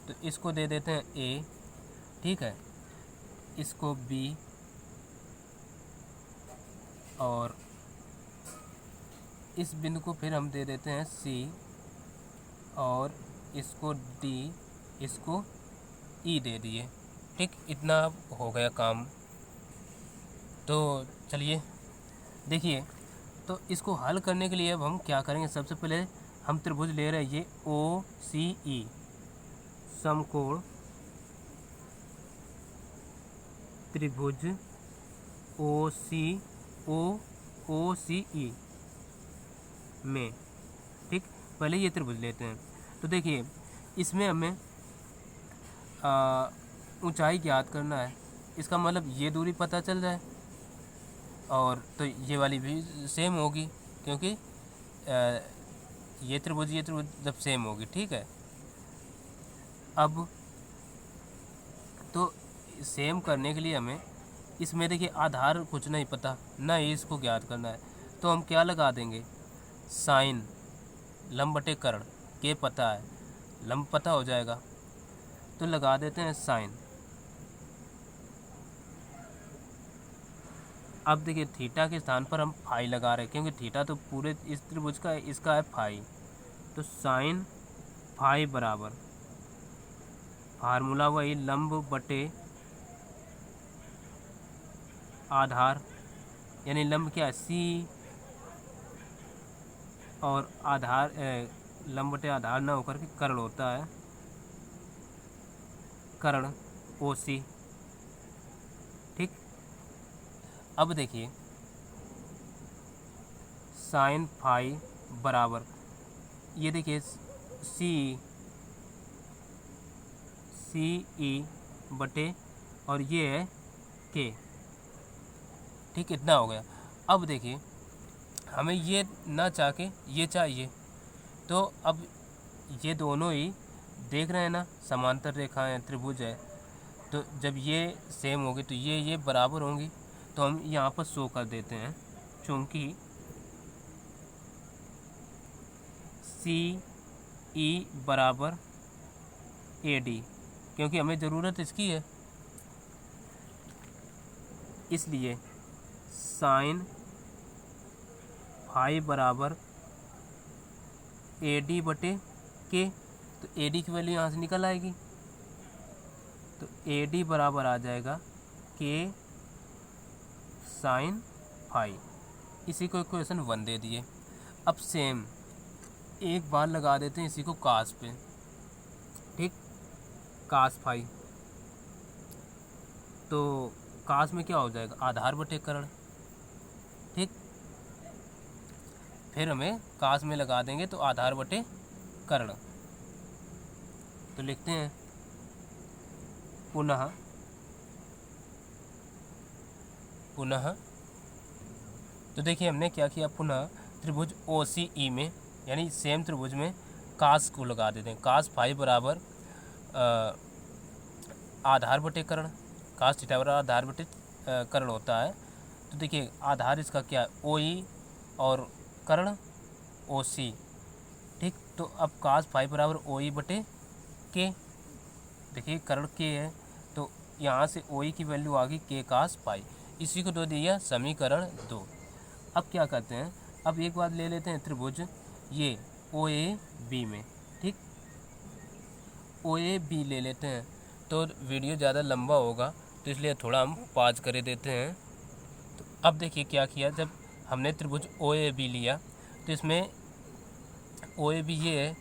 तो इसको दे देते हैं ए, ठीक है, इसको बी, और इस बिंदु को फिर हम दे देते हैं सी, और इसको डी, इसको ई दे दिए। ठीक, इतना अब हो गया काम। तो चलिए देखिए, तो इसको हल करने के लिए अब हम क्या करेंगे, सबसे पहले हम त्रिभुज ले रहे हैं ये ओ सी ई, समकोण त्रिभुज ओ सी ई में। ठीक, पहले ये त्रिभुज लेते हैं। तो देखिए इसमें हमें ऊंचाई ज्ञात करना है। इसका मतलब ये दूरी पता चल जाए, और तो ये वाली भी सेम होगी, क्योंकि ये त्रिभुज जब सेम होगी। ठीक है, अब तो सेम करने के लिए हमें इसमें देखिए आधार कुछ नहीं पता, ना ही इसको ज्ञात करना है, तो हम क्या लगा देंगे, साइन लंब बटे कर्ण, के पता है, लंब पता हो जाएगा, तो लगा देते हैं साइन। अब देखिए थीटा के स्थान पर हम फाई लगा रहे हैं, क्योंकि थीटा तो पूरे इस त्रिभुज का है, इसका है फाई, तो साइन फाई बराबर फार्मूला वही लंब बटे आधार, यानी लंब क्या है सी, और आधार लंब बटे आधार ना होकर के कर्ण होता है, कर्ण ओ सी। ठीक, अब देखिए साइन फाई बराबर, ये देखिए सी ई बटे, और ये है के। ठीक, इतना हो गया। अब देखिए हमें ये ना चाह के ये चाहिए, तो अब ये दोनों ही देख रहे हैं ना, समांतर रेखाएं त्रिभुज है, तो जब ये सेम होगी तो ये बराबर होंगी, तो हम यहाँ पर शो कर देते हैं, चूँकि सी ई बराबर ए डी, क्योंकि हमें ज़रूरत इसकी है, इसलिए साइन फाई बराबर ए डी बटे के, तो ए डी की वैल्यू यहाँ से निकल आएगी, तो ए डी बराबर आ जाएगा के साइन फाई। इसी को इक्वेशन 1 दे दिए। अब सेम एक बार लगा देते हैं इसी को कास पे, ठीक, कास फाई। तो कास में क्या हो जाएगा, आधार बटे कर्ण, ठीक। फिर हमें कास में लगा देंगे तो आधार बटे कर्ण। तो लिखते हैं पुनः तो देखिए हमने क्या किया, पुनः त्रिभुज ओ सी ई में, यानी सेम त्रिभुज में कास को लगा देते हैं। कास फाई बराबर आधार बटे कर्ण, कास थीटा बराबर आधार बटे कर्ण होता है। तो देखिए आधार इसका क्या है, ओ ई और कर्ण ओ सी, ठीक। तो अब कास फाई बराबर ओ ई बटे के, देखिए कर्ण के है तो यहाँ से ओ ई की वैल्यू आ गई के कास फाई। इसी को दो दिया समीकरण 2। अब क्या करते हैं, अब एक बात ले लेते हैं त्रिभुज ये ओ ए बी में, ठीक, ओ ए बी ले लेते हैं। तो वीडियो ज़्यादा लंबा होगा तो इसलिए थोड़ा हम पॉज कर देते हैं। तो अब देखिए क्या किया, जब हमने त्रिभुज ओ ए बी लिया तो इसमें ओ ए बी ये है।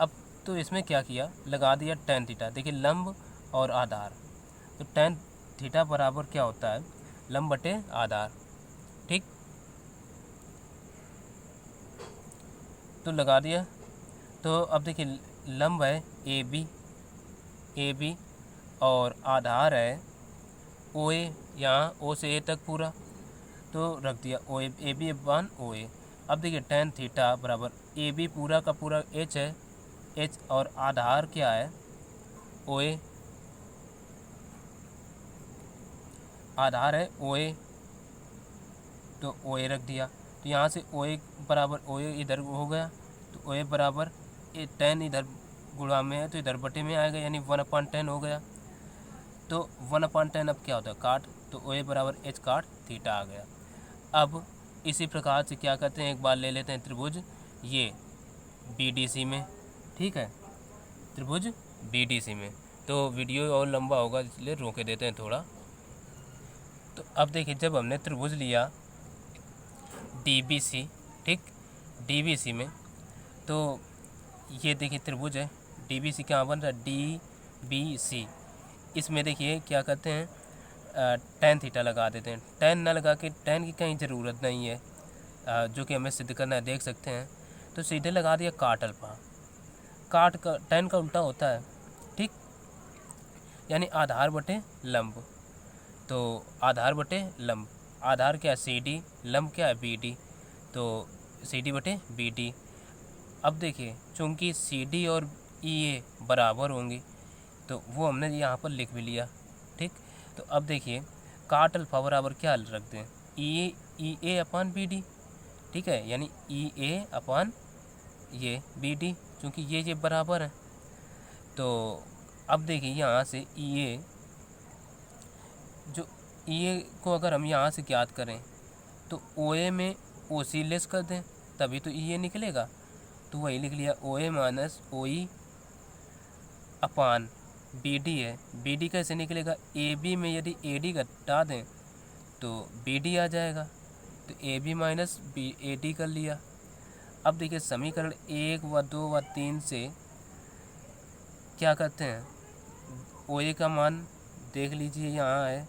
अब तो इसमें क्या किया, लगा दिया tan थीटा। देखिए लंब और आधार, तो tan थीटा बराबर क्या होता है, लंब बटे आधार, ठीक। तो लगा दिया। तो अब देखिए लंब है ए बी और आधार है ओ ए, यहाँ ओ से ए तक पूरा, तो रख दिया ओ ए बी अपान ओ ए। अब देखिए tan थीटा बराबर ए बी पूरा का पूरा एच है, एच, और आधार क्या है ओ ए, आधार है ओ ए, तो ओ ए रख दिया। तो यहाँ से ओ ए बराबर ओ ए इधर हो गया, तो ओ ए बराबर tan इधर गुणा में है तो इधर बटे में आएगा, यानी 1/10 हो गया। तो 1/10 अब क्या होता है, काट, तो ओ ए बराबर एच काट थीटा आ गया। अब इसी प्रकार से क्या करते हैं, एक बार ले लेते हैं त्रिभुज ये बी डी सी में, ठीक है, त्रिभुज बी डी सी में। तो वीडियो और लंबा होगा इसलिए रोके देते हैं थोड़ा। तो अब देखिए जब हमने त्रिभुज लिया डी बी सी, ठीक, डी बी सी में, तो ये देखिए त्रिभुज है डी बी सी, क्या बन रहा है डी बी सी। इसमें देखिए क्या करते हैं, tan थीटा लगा देते हैं। tan ना लगा के, tan की कहीं ज़रूरत नहीं है, जो कि हमें सिद्ध करना है, देख सकते हैं। तो सीधे लगा दिया काट अल्फा। काट का tan का उल्टा होता है, ठीक, यानी आधार बटे लंब। तो आधार बटे लंब, आधार क्या है सी डी, लंब क्या है बी डी, तो सी डी बटे बी डी। अब देखिए चूँकि सी डी और ई ए बराबर होंगी तो वो हमने यहाँ पर लिख भी लिया, ठीक। तो अब देखिए काट अल्फा बराबर क्या रख दें, ई ए अपान बी डी, ठीक है, यानी ई ए अपान ये बी डी, चूँकि ये बराबर है। तो अब देखिए यहाँ से ई ए, जो ई ए को अगर हम यहाँ से ज्ञात करें तो ओ ए में ओ सी लेस कर दें तभी तो ई ए निकलेगा। तो वही लिख लिया ओ ए माइनस ओ ई अपान बी डी है। बी डी कैसे निकलेगा, ए बी में यदि ए डी घटा दें तो बी डी आ जाएगा, तो A B minus B A D कर लिया। अब देखिए समीकरण 1 व 2 व 3 से क्या करते हैं, ओ ए का मान देख लीजिए यहाँ है,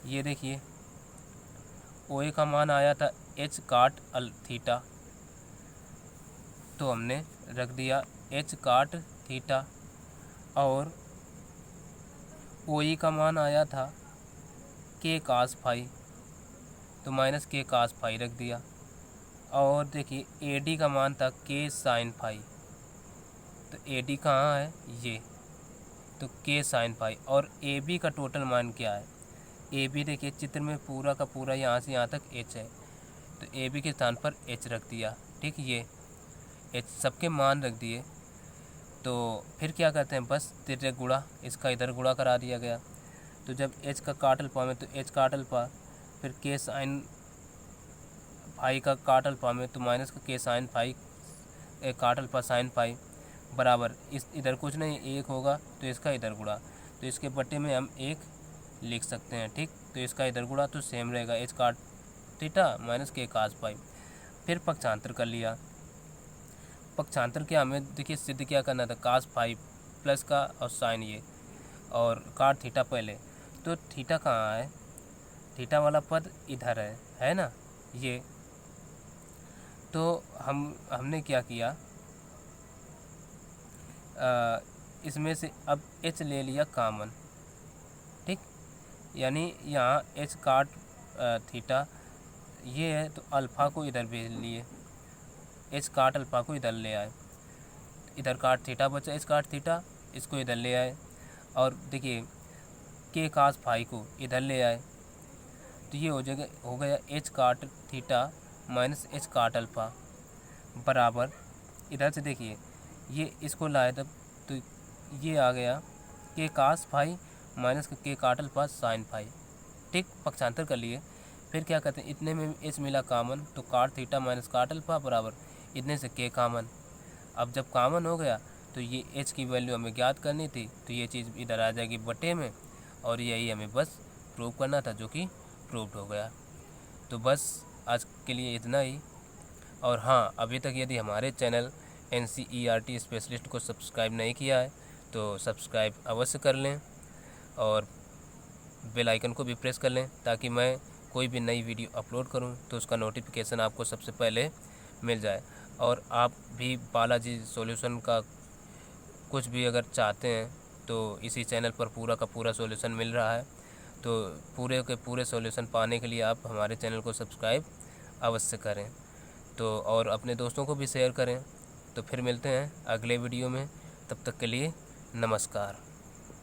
ये देखिए ओ ए का मान आया था एच काट अल थीटा, तो हमने रख दिया एच काट थीटा, और ओ ई का मान आया था के कास फाई, तो माइनस के कास फाई रख दिया। और देखिए ए डी का मान था के साइन फाई, तो ए डी कहाँ है ये, तो के साइन फाई। और ए बी का टोटल मान क्या है, ए बी देखिए चित्र में पूरा का पूरा यहाँ से यहाँ तक एच है, तो ए बी के स्थान पर एच रख दिया, ठीक, ये एच सबके मान रख दिए। तो फिर क्या करते हैं, बस तिर्यक गुणा, इसका इधर गुणा करा दिया गया। तो जब एच का काट अल्फा में तो एच काट अल्फा, फिर के साइन फाई का काट अल्फा में, तो माइनस का के sign phi cot alpha sine phi बराबर इस इधर कुछ नहीं, 1 होगा तो इसका इधर गुणा, तो इसके बट्टे में हम 1 लिख सकते हैं। ठीक, तो इसका इधर गुणा तो सेम रहेगा, एच काट थीटा माइनस के कास फाई। फिर पक्षांतर कर लिया। पक्षांतर क्या, हमें देखिए सिद्ध क्या करना था, कास फाई प्लस का और साइन ये और काट थीटा पहले, तो थीटा कहाँ है, थीटा वाला पद इधर है ना ये। तो हमने क्या किया, इसमें से अब h ले लिया कॉमन। ठीक, यानी यहाँ h काट थीटा ये है, तो अल्फ़ा को इधर भेज लिए, h काट अल्फ़ा को इधर ले आए, इधर काट थीटा बचा, h काट थीटा इसको इधर ले आए, और देखिए के कास फाई को इधर ले आए, तो ये हो गया h काट थीटा माइनस h काट अल्फ़ा बराबर, इधर से देखिए ये इसको लाए तब तो ये आ गया के कास फाई माइनस के काट अल्फा साइन फाई। ठीक, पक्षांतर कर लिए। फिर क्या करते हैं, इतने में एच मिला कॉमन, तो काट थीटा माइनस काट अल्फा बराबर इतने से के कॉमन। अब जब कॉमन हो गया तो ये एच की वैल्यू हमें ज्ञात करनी थी, तो ये चीज़ इधर आ जाएगी बटे में, और यही हमें बस प्रूव करना था, जो कि प्रूव्ड हो गया। तो बस आज के लिए इतना ही। और हाँ, अभी तक यदि हमारे चैनल NCERT स्पेशलिस्ट को सब्सक्राइब नहीं किया है तो सब्सक्राइब अवश्य कर लें, और बेल आइकन को भी प्रेस कर लें, ताकि मैं कोई भी नई वीडियो अपलोड करूं तो उसका नोटिफिकेशन आपको सबसे पहले मिल जाए। और आप भी बालाजी सॉल्यूशन का कुछ भी अगर चाहते हैं तो इसी चैनल पर पूरा का पूरा सॉल्यूशन मिल रहा है, तो पूरे के पूरे सॉल्यूशन पाने के लिए आप हमारे चैनल को सब्सक्राइब अवश्य करें, तो और अपने दोस्तों को भी शेयर करें। तो फिर मिलते हैं अगले वीडियो में, तब तक के लिए नमस्कार।